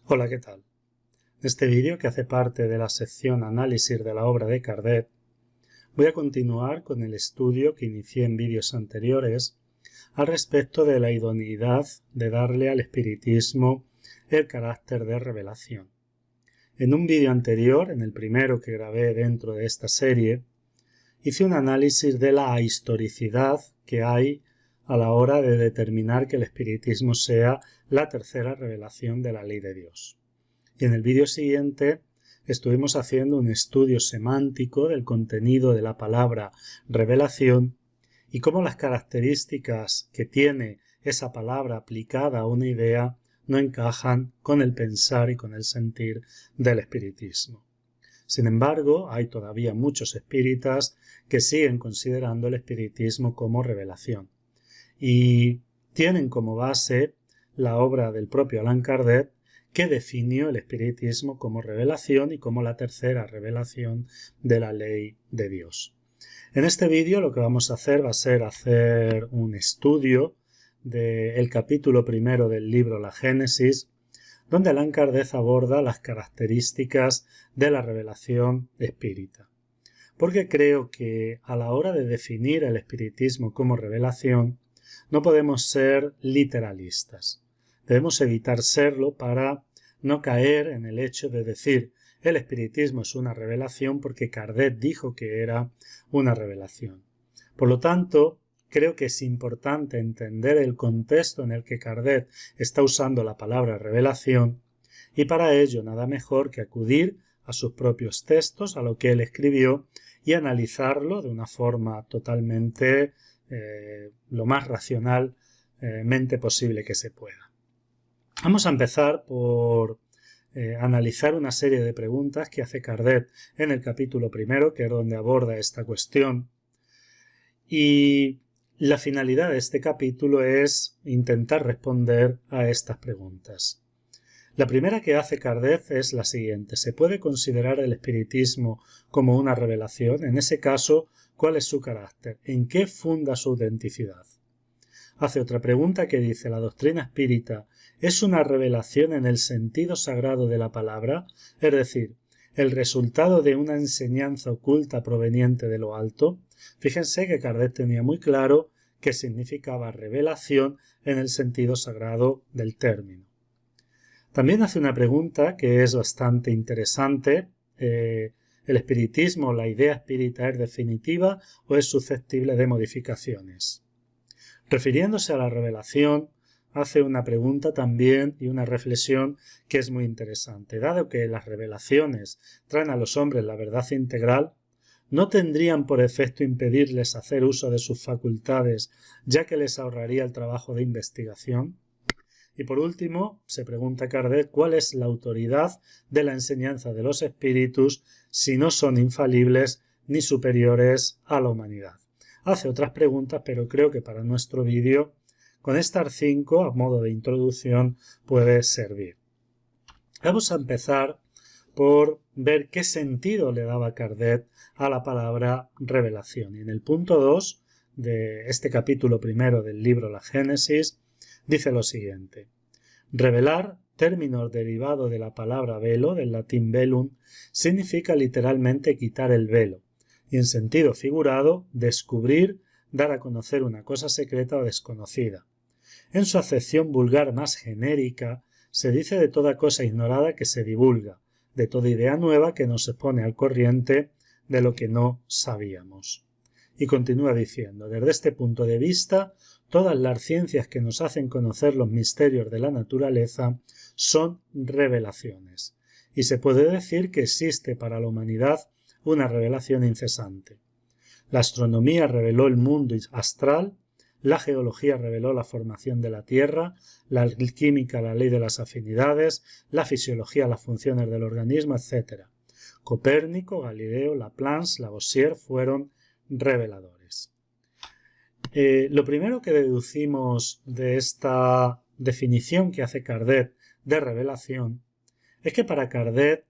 Hola, ¿qué tal? En este vídeo, que hace parte de la sección Análisis de la obra de Kardec, voy a continuar con el estudio que inicié en vídeos anteriores al respecto de la idoneidad de darle al espiritismo el carácter de revelación. En un vídeo anterior, en el primero que grabé dentro de esta serie, hice un análisis de la ahistoricidad que hay a la hora de determinar que el espiritismo sea la tercera revelación de la ley de Dios. Y en el vídeo siguiente estuvimos haciendo un estudio semántico del contenido de la palabra revelación y cómo las características que tiene esa palabra aplicada a una idea no encajan con el pensar y con el sentir del espiritismo. Sin embargo, hay todavía muchos espíritas que siguen considerando el espiritismo como revelación y tienen como base la obra del propio Allan Kardec, que definió el espiritismo como revelación y como la tercera revelación de la ley de Dios. En este vídeo lo que vamos a hacer va a ser hacer un estudio del capítulo primero del libro La Génesis, donde Allan Kardec aborda las características de la revelación espírita. Porque creo que a la hora de definir el espiritismo como revelación no podemos ser literalistas. Debemos evitar serlo para no caer en el hecho de decir el espiritismo es una revelación porque Kardec dijo que era una revelación. Por lo tanto, creo que es importante entender el contexto en el que Kardec está usando la palabra revelación y para ello nada mejor que acudir a sus propios textos, a lo que él escribió y analizarlo de una forma totalmente lo más racionalmente posible que se pueda. Vamos a empezar por analizar una serie de preguntas que hace Kardec en el capítulo primero, que es donde aborda esta cuestión. Y la finalidad de este capítulo es intentar responder a estas preguntas. La primera que hace Kardec es la siguiente: ¿se puede considerar el espiritismo como una revelación? En ese caso, ¿cuál es su carácter? ¿En qué funda su autenticidad? Hace otra pregunta que dice: ¿la doctrina espírita es una revelación en el sentido sagrado de la palabra? Es decir, ¿el resultado de una enseñanza oculta proveniente de lo alto? Fíjense que Kardec tenía muy claro qué significaba revelación en el sentido sagrado del término. También hace una pregunta que es bastante interesante: ¿el espiritismo, la idea espírita, es definitiva o es susceptible de modificaciones? Refiriéndose a la revelación, hace una pregunta también y una reflexión que es muy interesante. Dado que las revelaciones traen a los hombres la verdad integral, ¿no tendrían por efecto impedirles hacer uso de sus facultades, ya que les ahorraría el trabajo de investigación? Y por último, se pregunta Kardec cuál es la autoridad de la enseñanza de los espíritus si no son infalibles ni superiores a la humanidad. Hace otras preguntas, pero creo que para nuestro vídeo, con estas 5, a modo de introducción, puede servir. Vamos a empezar por ver qué sentido le daba Kardec a la palabra revelación. Y en el punto 2 de este capítulo primero del libro La Génesis, dice lo siguiente: revelar, término derivado de la palabra velo, del latín velum, significa literalmente quitar el velo, y en sentido figurado, descubrir, dar a conocer una cosa secreta o desconocida. En su acepción vulgar más genérica, se dice de toda cosa ignorada que se divulga, de toda idea nueva que nos expone al corriente de lo que no sabíamos. Y continúa diciendo: desde este punto de vista, todas las ciencias que nos hacen conocer los misterios de la naturaleza son revelaciones, y se puede decir que existe para la humanidad una revelación incesante. La astronomía reveló el mundo astral, la geología reveló la formación de la Tierra, la química la ley de las afinidades, la fisiología las funciones del organismo, etc. Copérnico, Galileo, Laplace, Lavoisier fueron reveladores. Lo primero que deducimos de esta definición que hace Kardec de revelación es que para Kardec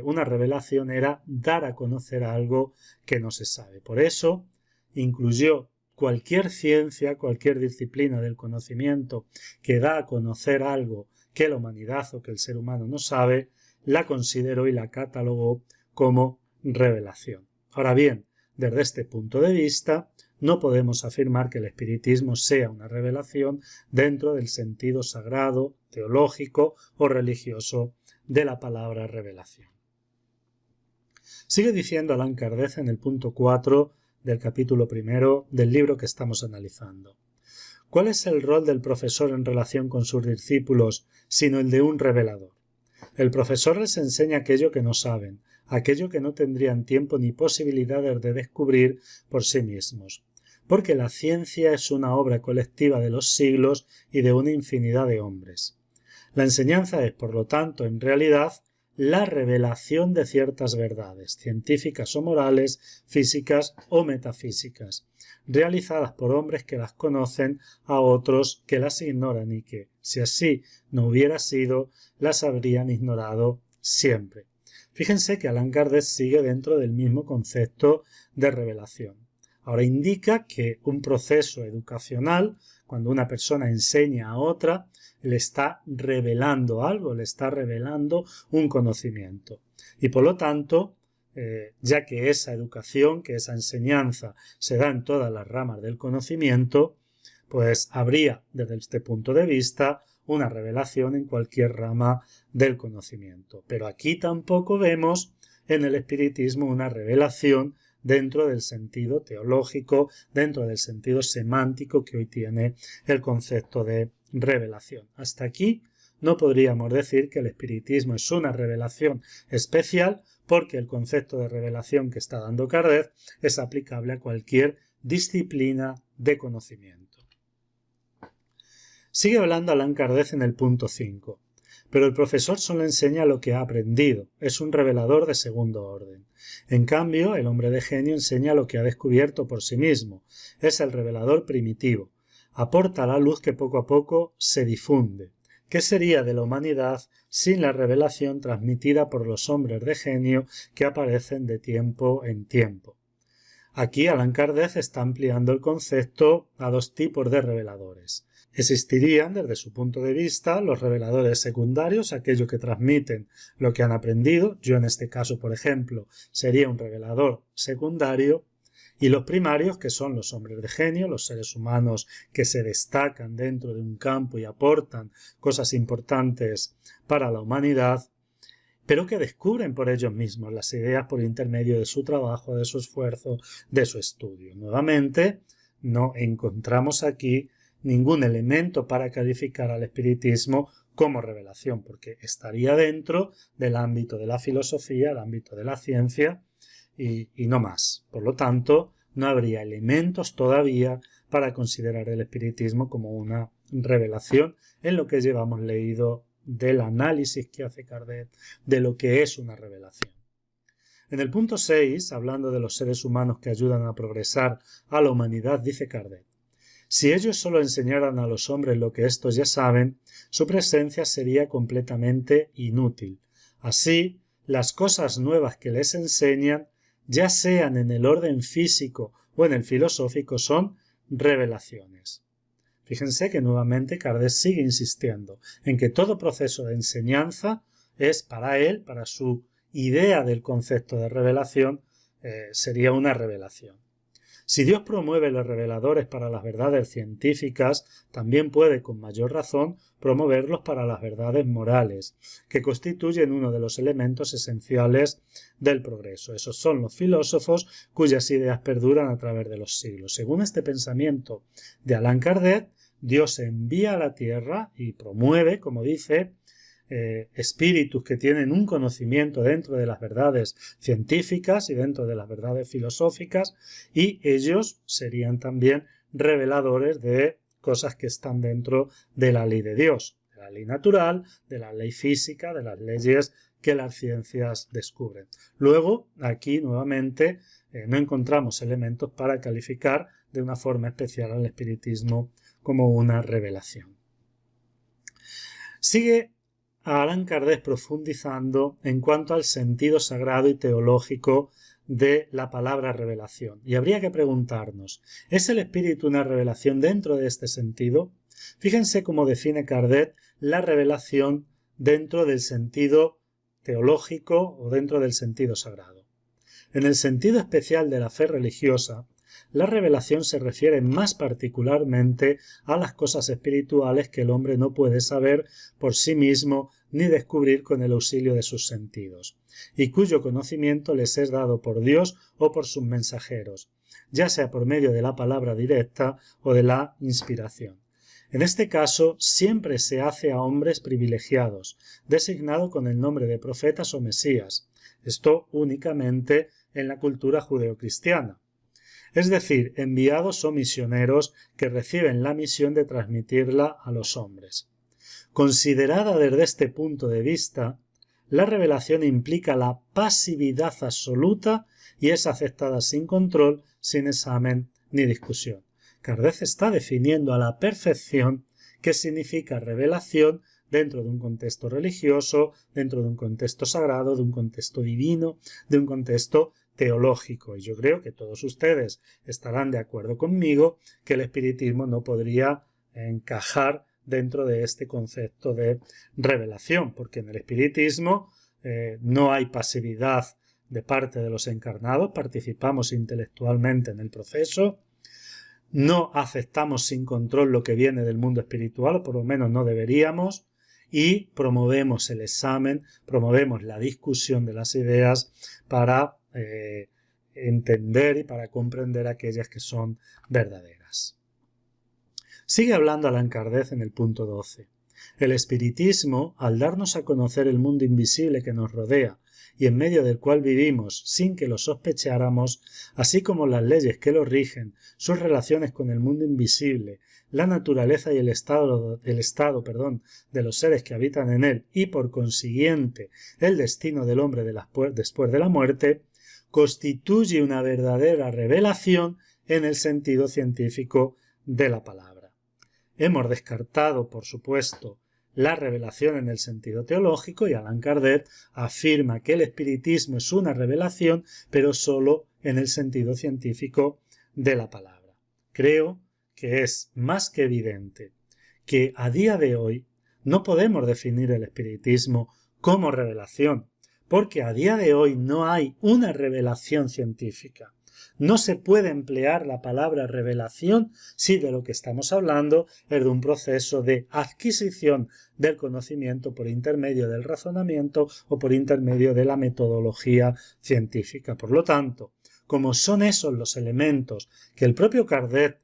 una revelación era dar a conocer algo que no se sabe. Por eso incluyó cualquier ciencia, cualquier disciplina del conocimiento que da a conocer algo que la humanidad o que el ser humano no sabe, la considero y la catalogo como revelación. Ahora bien, desde este punto de vista, no podemos afirmar que el espiritismo sea una revelación dentro del sentido sagrado, teológico o religioso de la palabra revelación. Sigue diciendo Allan Kardec en el punto 4 del capítulo 1 del libro que estamos analizando. ¿Cuál es el rol del profesor en relación con sus discípulos sino el de un revelador? El profesor les enseña aquello que no saben, aquello que no tendrían tiempo ni posibilidades de descubrir por sí mismos, porque la ciencia es una obra colectiva de los siglos y de una infinidad de hombres. La enseñanza es, por lo tanto, en realidad, la revelación de ciertas verdades, científicas o morales, físicas o metafísicas, realizadas por hombres que las conocen a otros que las ignoran y que, si así no hubiera sido, las habrían ignorado siempre. Fíjense que Allan Kardec sigue dentro del mismo concepto de revelación. Ahora indica que un proceso educacional, cuando una persona enseña a otra, le está revelando algo, le está revelando un conocimiento. Y por lo tanto, ya que esa educación, que esa enseñanza se da en todas las ramas del conocimiento, pues habría, desde este punto de vista, una revelación en cualquier rama del conocimiento. Pero aquí tampoco vemos en el espiritismo una revelación dentro del sentido teológico, dentro del sentido semántico que hoy tiene el concepto de revelación. Hasta aquí no podríamos decir que el espiritismo es una revelación especial, porque el concepto de revelación que está dando Kardec es aplicable a cualquier disciplina de conocimiento. Sigue hablando Allan Kardec en el punto 5. Pero el profesor solo enseña lo que ha aprendido, es un revelador de segundo orden. En cambio, el hombre de genio enseña lo que ha descubierto por sí mismo, es el revelador primitivo, aporta la luz que poco a poco se difunde. ¿Qué sería de la humanidad sin la revelación transmitida por los hombres de genio que aparecen de tiempo en tiempo? Aquí Allan Kardec está ampliando el concepto a dos tipos de reveladores. Existirían, desde su punto de vista, los reveladores secundarios, aquellos que transmiten lo que han aprendido. Yo en este caso, por ejemplo, sería un revelador secundario. Y los primarios, que son los hombres de genio, los seres humanos que se destacan dentro de un campo y aportan cosas importantes para la humanidad, pero que descubren por ellos mismos las ideas por intermedio de su trabajo, de su esfuerzo, de su estudio. Nuevamente, no encontramos aquí ningún elemento para calificar al espiritismo como revelación, porque estaría dentro del ámbito de la filosofía, el ámbito de la ciencia y no más. Por lo tanto, no habría elementos todavía para considerar el espiritismo como una revelación en lo que llevamos leído del análisis que hace Kardec de lo que es una revelación. En el punto 6, hablando de los seres humanos que ayudan a progresar a la humanidad, dice Kardec: si ellos solo enseñaran a los hombres lo que éstos ya saben, su presencia sería completamente inútil. Así, las cosas nuevas que les enseñan, ya sean en el orden físico o en el filosófico, son revelaciones. Fíjense que nuevamente Kardec sigue insistiendo en que todo proceso de enseñanza es para él, para su idea del concepto de revelación, sería una revelación. Si Dios promueve los reveladores para las verdades científicas, también puede, con mayor razón, promoverlos para las verdades morales, que constituyen uno de los elementos esenciales del progreso. Esos son los filósofos cuyas ideas perduran a través de los siglos. Según este pensamiento de Allan Kardec, Dios envía a la tierra y promueve, como dice, espíritus que tienen un conocimiento dentro de las verdades científicas y dentro de las verdades filosóficas, y ellos serían también reveladores de cosas que están dentro de la ley de Dios, de la ley natural, de la ley física, de las leyes que las ciencias descubren. Luego, aquí nuevamente no encontramos elementos para calificar de una forma especial al espiritismo como una revelación. Sigue a Allan Kardec profundizando en cuanto al sentido sagrado y teológico de la palabra revelación. Y habría que preguntarnos, ¿es el espíritu una revelación dentro de este sentido? Fíjense cómo define Kardec la revelación dentro del sentido teológico o dentro del sentido sagrado. En el sentido especial de la fe religiosa, la revelación se refiere más particularmente a las cosas espirituales que el hombre no puede saber por sí mismo ni descubrir con el auxilio de sus sentidos, y cuyo conocimiento les es dado por Dios o por sus mensajeros, ya sea por medio de la palabra directa o de la inspiración. En este caso, siempre se hace a hombres privilegiados, designados con el nombre de profetas o mesías, esto únicamente en la cultura judeocristiana. Es decir, enviados o misioneros que reciben la misión de transmitirla a los hombres. Considerada desde este punto de vista, la revelación implica la pasividad absoluta y es aceptada sin control, sin examen ni discusión. Kardec está definiendo a la perfección qué significa revelación dentro de un contexto religioso, dentro de un contexto sagrado, de un contexto divino, de un contexto teológico. Y yo creo que todos ustedes estarán de acuerdo conmigo que el espiritismo no podría encajar dentro de este concepto de revelación, porque en el espiritismo no hay pasividad de parte de los encarnados, participamos intelectualmente en el proceso, no aceptamos sin control lo que viene del mundo espiritual, o por lo menos no deberíamos, y promovemos el examen, promovemos la discusión de las ideas para entender y para comprender aquellas que son verdaderas. Sigue hablando Allan Kardec en el punto 12. El espiritismo, al darnos a conocer el mundo invisible que nos rodea y en medio del cual vivimos sin que lo sospecháramos, así como las leyes que lo rigen, sus relaciones con el mundo invisible, la naturaleza y el estado de los seres que habitan en él y por consiguiente el destino del hombre después de la muerte, constituye una verdadera revelación en el sentido científico de la palabra. Hemos descartado, por supuesto, la revelación en el sentido teológico y Allan Kardec afirma que el espiritismo es una revelación, pero solo en el sentido científico de la palabra. Creo que es más que evidente que a día de hoy no podemos definir el espiritismo como revelación, porque a día de hoy no hay una revelación científica. No se puede emplear la palabra revelación si de lo que estamos hablando es de un proceso de adquisición del conocimiento por intermedio del razonamiento o por intermedio de la metodología científica. Por lo tanto, como son esos los elementos que el propio Kardec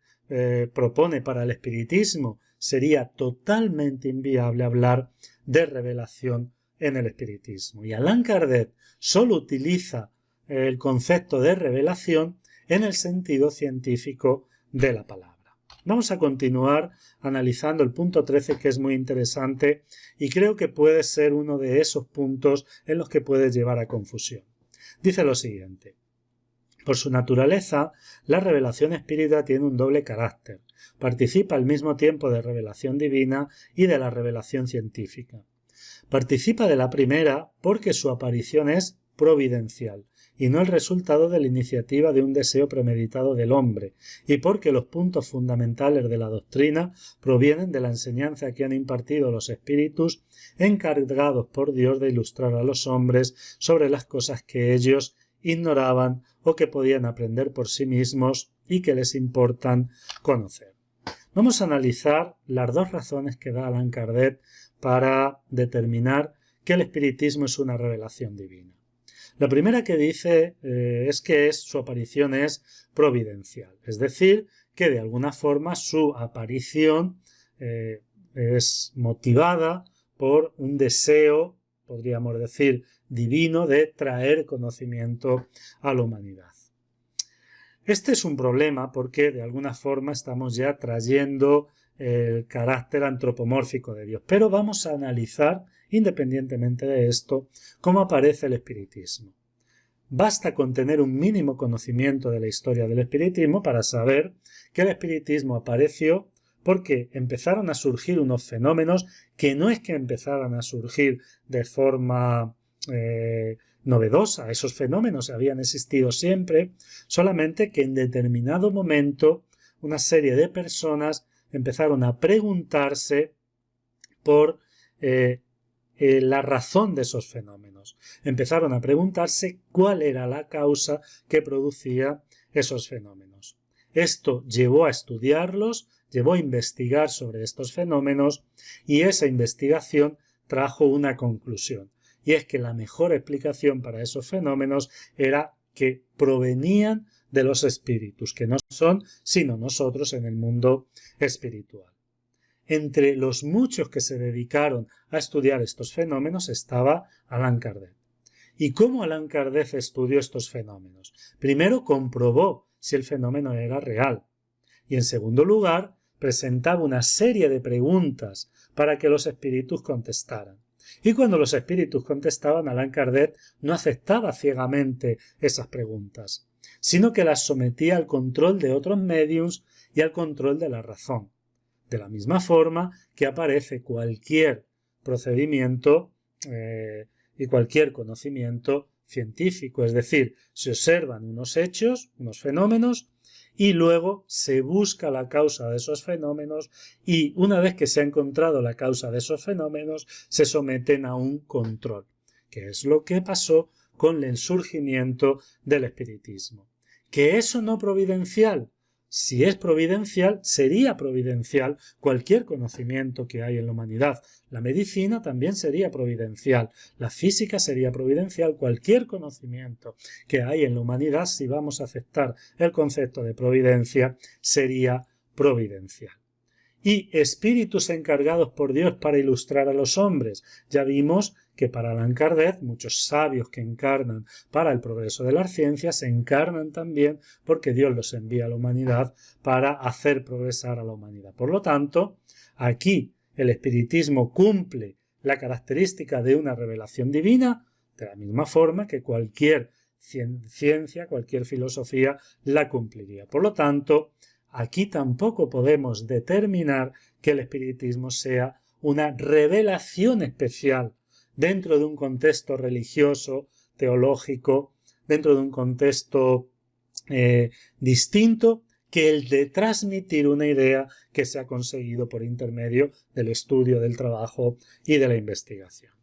propone para el espiritismo, sería totalmente inviable hablar de revelación en el espiritismo. Y Allan Kardec solo utiliza el concepto de revelación en el sentido científico de la palabra. Vamos a continuar analizando el punto 13, que es muy interesante y creo que puede ser uno de esos puntos en los que puede llevar a confusión. Dice lo siguiente: por su naturaleza, la revelación espírita tiene un doble carácter. Participa al mismo tiempo de revelación divina y de la revelación científica. Participa de la primera porque su aparición es providencial y no el resultado de la iniciativa de un deseo premeditado del hombre, y porque los puntos fundamentales de la doctrina provienen de la enseñanza que han impartido los espíritus encargados por Dios de ilustrar a los hombres sobre las cosas que ellos ignoraban o que podían aprender por sí mismos y que les importan conocer. Vamos a analizar las dos razones que da Allan Kardec para determinar que el espiritismo es una revelación divina. La primera que dice es que su aparición es providencial, es decir, que de alguna forma su aparición es motivada por un deseo, podríamos decir, divino de traer conocimiento a la humanidad. Este es un problema porque de alguna forma estamos ya trayendo el carácter antropomórfico de Dios, pero vamos a analizar, independientemente de esto, cómo aparece el espiritismo. Basta con tener un mínimo conocimiento de la historia del espiritismo para saber que el espiritismo apareció porque empezaron a surgir unos fenómenos que no es que empezaran a surgir de forma novedosa, esos fenómenos habían existido siempre, solamente que en determinado momento una serie de personas empezaron a preguntarse por la razón de esos fenómenos. Empezaron a preguntarse cuál era la causa que producía esos fenómenos. Esto llevó a estudiarlos, llevó a investigar sobre estos fenómenos y esa investigación trajo una conclusión. Y es que la mejor explicación para esos fenómenos era que provenían de los espíritus, que no son sino nosotros en el mundo espiritual. Entre los muchos que se dedicaron a estudiar estos fenómenos estaba Allan Kardec. ¿Y cómo Allan Kardec estudió estos fenómenos? Primero comprobó si el fenómeno era real y en segundo lugar presentaba una serie de preguntas para que los espíritus contestaran. Y cuando los espíritus contestaban, Allan Kardec no aceptaba ciegamente esas preguntas, sino que las sometía al control de otros médiums y al control de la razón. De la misma forma que aparece cualquier procedimiento y cualquier conocimiento científico, es decir, se observan unos hechos, unos fenómenos, y luego se busca la causa de esos fenómenos y una vez que se ha encontrado la causa de esos fenómenos se someten a un control, que es lo que pasó con el surgimiento del espiritismo. ¿Que eso no providencial? Si es providencial, sería providencial cualquier conocimiento que hay en la humanidad. La medicina también sería providencial, la física sería providencial, cualquier conocimiento que hay en la humanidad, si vamos a aceptar el concepto de providencia, sería providencial. Y espíritus encargados por Dios para ilustrar a los hombres. Ya vimos que para Allan Kardec muchos sabios que encarnan para el progreso de las ciencias encarnan también porque Dios los envía a la humanidad para hacer progresar a la humanidad. Por lo tanto, aquí el espiritismo cumple la característica de una revelación divina de la misma forma que cualquier ciencia, cualquier filosofía la cumpliría. Por lo tanto, aquí tampoco podemos determinar que el espiritismo sea una revelación especial dentro de un contexto religioso, teológico, dentro de un contexto distinto que el de transmitir una idea que se ha conseguido por intermedio del estudio, del trabajo y de la investigación.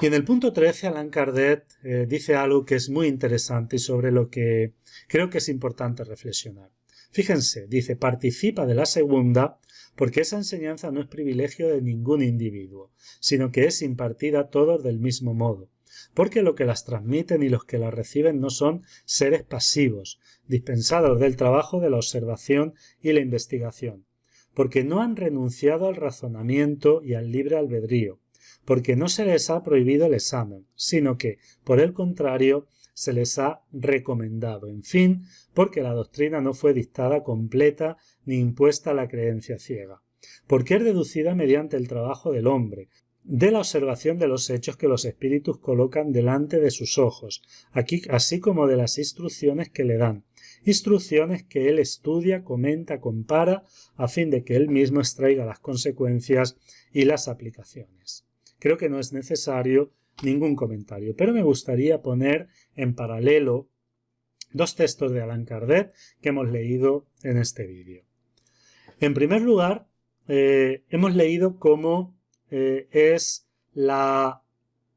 Y en el punto 13, Allan Kardec dice algo que es muy interesante y sobre lo que creo que es importante reflexionar. Fíjense, dice, participa de la segunda porque esa enseñanza no es privilegio de ningún individuo, sino que es impartida a todos del mismo modo, porque los que las transmiten y los que las reciben no son seres pasivos, dispensados del trabajo de la observación y la investigación, porque no han renunciado al razonamiento y al libre albedrío, porque no se les ha prohibido el examen, sino que, por el contrario, se les ha recomendado, en fin, porque la doctrina no fue dictada completa ni impuesta a la creencia ciega, porque es deducida mediante el trabajo del hombre, de la observación de los hechos que los espíritus colocan delante de sus ojos, aquí, así como de las instrucciones que le dan, instrucciones que él estudia, comenta, compara, a fin de que él mismo extraiga las consecuencias y las aplicaciones. Creo que no es necesario ningún comentario, pero me gustaría poner en paralelo dos textos de Allan Kardec que hemos leído en este vídeo. En primer lugar, hemos leído cómo es la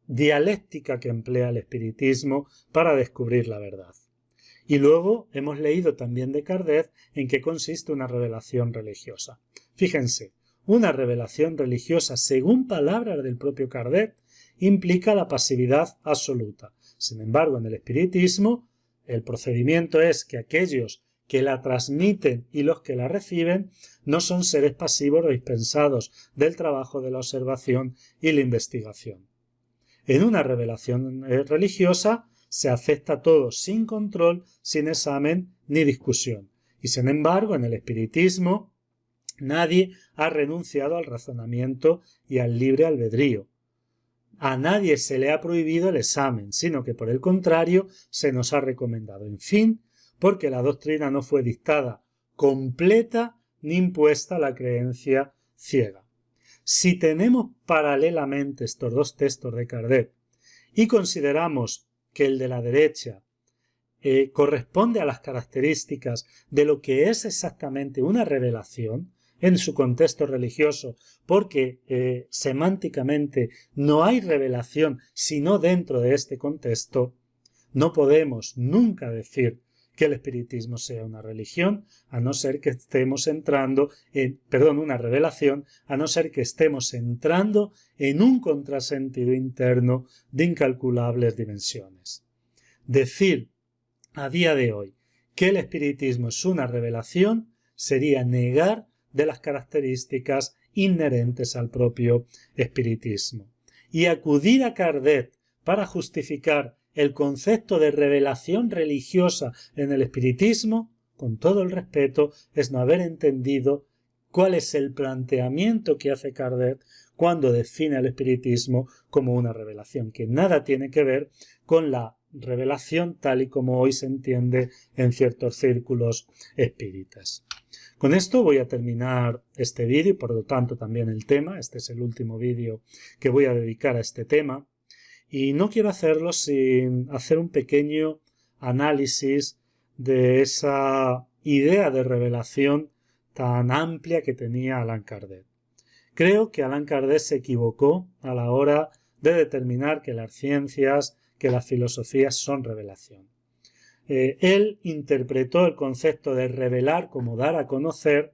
dialéctica que emplea el espiritismo para descubrir la verdad. Y luego hemos leído también de Kardec en qué consiste una revelación religiosa. Fíjense, una revelación religiosa, según palabras del propio Kardec, implica la pasividad absoluta. Sin embargo, en el espiritismo, el procedimiento es que aquellos que la transmiten y los que la reciben no son seres pasivos o dispensados del trabajo de la observación y la investigación. En una revelación religiosa se acepta todo sin control, sin examen ni discusión. Y sin embargo, en el espiritismo, nadie ha renunciado al razonamiento y al libre albedrío. A nadie se le ha prohibido el examen, sino que por el contrario se nos ha recomendado. En fin, porque la doctrina no fue dictada completa ni impuesta a la creencia ciega. Si tenemos paralelamente estos dos textos de Kardec y consideramos que el de la derecha corresponde a las características de lo que es exactamente una revelación en su contexto religioso, porque semánticamente no hay revelación sino dentro de este contexto, no podemos nunca decir que el espiritismo sea una religión, a no ser que estemos entrando una revelación, a no ser que estemos entrando en un contrasentido interno de incalculables dimensiones. Decir a día de hoy que el espiritismo es una revelación sería negar de las características inherentes al propio espiritismo. Y acudir a Kardec para justificar el concepto de revelación religiosa en el espiritismo, con todo el respeto, es no haber entendido cuál es el planteamiento que hace Kardec cuando define al espiritismo como una revelación, que nada tiene que ver con la revelación tal y como hoy se entiende en ciertos círculos espíritas. Con esto voy a terminar este vídeo y por lo tanto también el tema. Este es el último vídeo que voy a dedicar a este tema. Y no quiero hacerlo sin hacer un pequeño análisis de esa idea de revelación tan amplia que tenía Allan Kardec. Creo que Allan Kardec se equivocó a la hora de determinar que las ciencias, que las filosofías son revelación. Él interpretó el concepto de revelar como dar a conocer,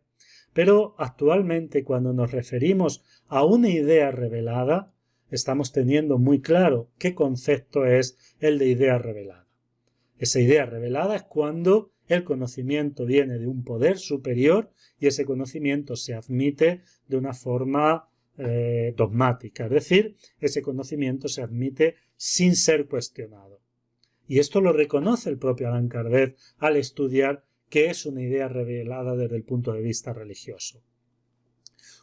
pero actualmente cuando nos referimos a una idea revelada, estamos teniendo muy claro qué concepto es el de idea revelada. Esa idea revelada es cuando el conocimiento viene de un poder superior y ese conocimiento se admite de una forma dogmática, es decir, ese conocimiento se admite sin ser cuestionado. Y esto lo reconoce el propio Allan Kardec al estudiar qué es una idea revelada desde el punto de vista religioso.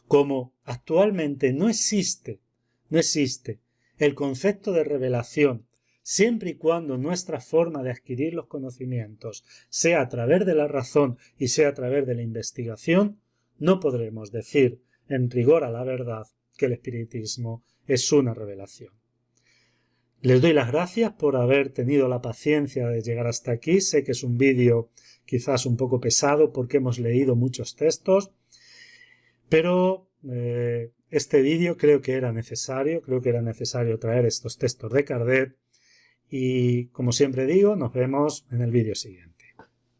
Como actualmente no existe el concepto de revelación, siempre y cuando nuestra forma de adquirir los conocimientos sea a través de la razón y sea a través de la investigación, no podremos decir en rigor a la verdad que el espiritismo es una revelación. Les doy las gracias por haber tenido la paciencia de llegar hasta aquí. Sé que es un vídeo quizás un poco pesado porque hemos leído muchos textos, pero este vídeo creo que era necesario traer estos textos de Kardec y, como siempre digo, nos vemos en el vídeo siguiente.